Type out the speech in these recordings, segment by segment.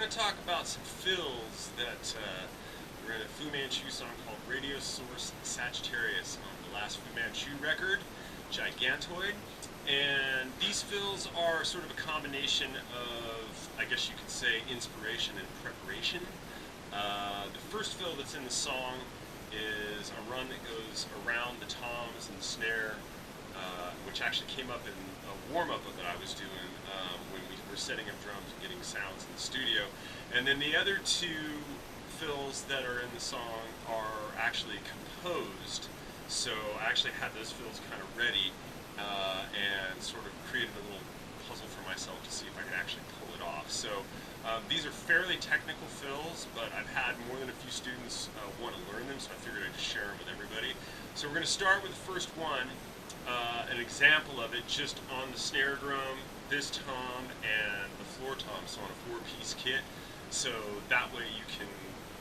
going to talk about some fills that were in a Fu Manchu song called Radio Source Sagittarius on the last Fu Manchu record, Gigantoid. And these fills are sort of a combination of, I guess you could say, inspiration and preparation. The first fill that's in the song is a run that goes around the toms and the snare, which actually came up in a warm-up that I was doing when we were setting up drums and getting sounds in the studio. And then the other two fills that are in the song are actually composed, so I actually had those fills kind of ready and sort of created a little puzzle for myself to see if I could actually pull it off. So these are fairly technical fills, but I've had more than a few students want to learn them, so I figured I'd just share them with everybody. So we're going to start with the first one, an example of it just on the snare drum, this tom, and the floor tom, so on a 4-piece kit. So that way you can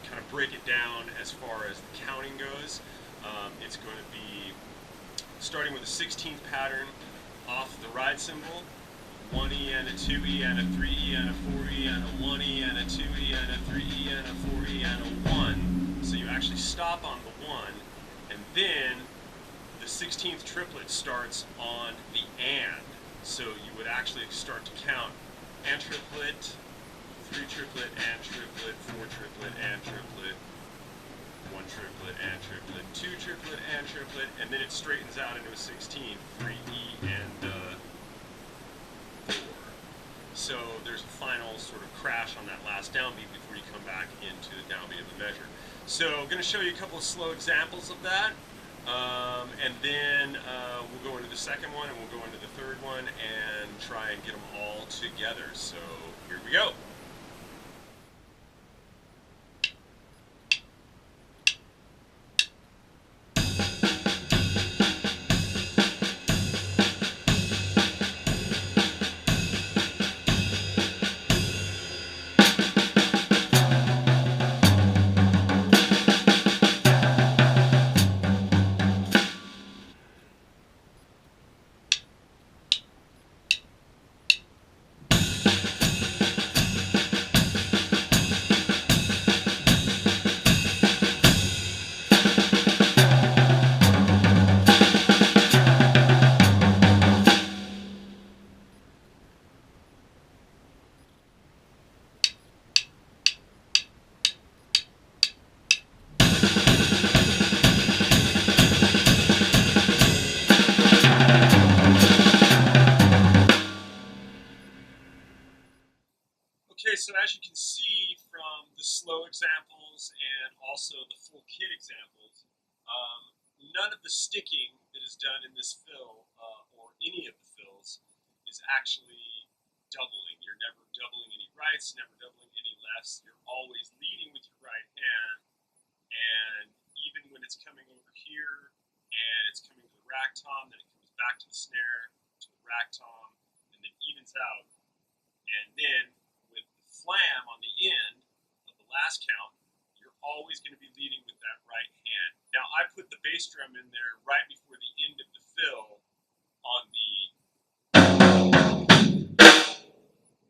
kind of break it down as far as the counting goes. It's going to be starting with a 16th pattern off the ride cymbal, 1E and a 2E and a 3E and a 4E and a 1E and a 2E and a 3E and a 4E and a 1. So you actually stop on the 1, and then the 16th triplet starts on the and. So you would actually start to count and triplet, 3 triplet, and triplet, 4 triplet, and triplet, 1 triplet, and triplet, 2 triplet, and triplet, and then it straightens out into a 16, 3E, and 4. So there's a final sort of crash on that last downbeat before you come back into the downbeat of the measure. So I'm going to show you a couple of slow examples of that, and then we'll go into the second one, and we'll go into the third one, and try and get them all together. So here we go. Okay, so as you can see from the slow examples and also the full kit examples, none of the sticking that is done in this fill, or any of the fills, is actually doubling. You're never doubling any rights, never doubling any lefts. You're always leading with your right hand, and even when it's coming over here and it's coming to the rack tom, then it comes back to the snare, to the rack tom, and then evens out. And then with the flam on the end of the last count, you're always going to be leading with that right hand. Now, I put the bass drum in there right before the end of the fill on the,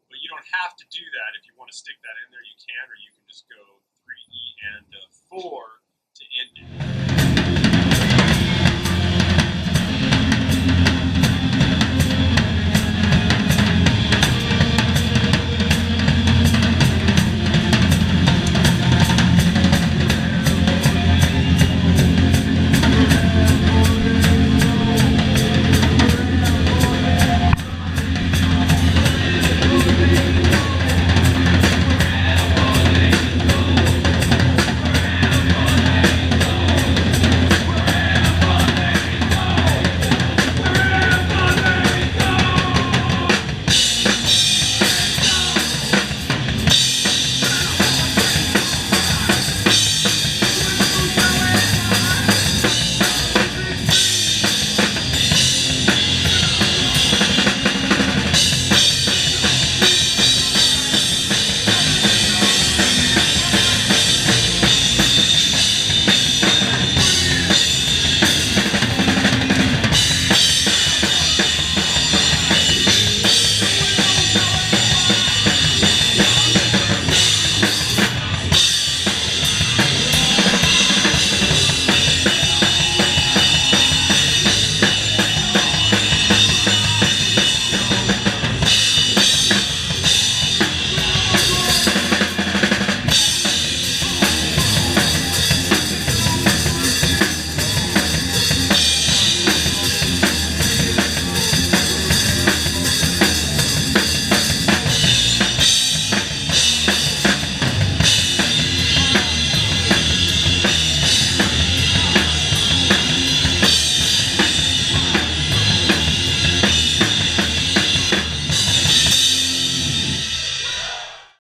but you don't have to do that. If you want to stick that in there, you can, or you can just go 3E and 4 to end it.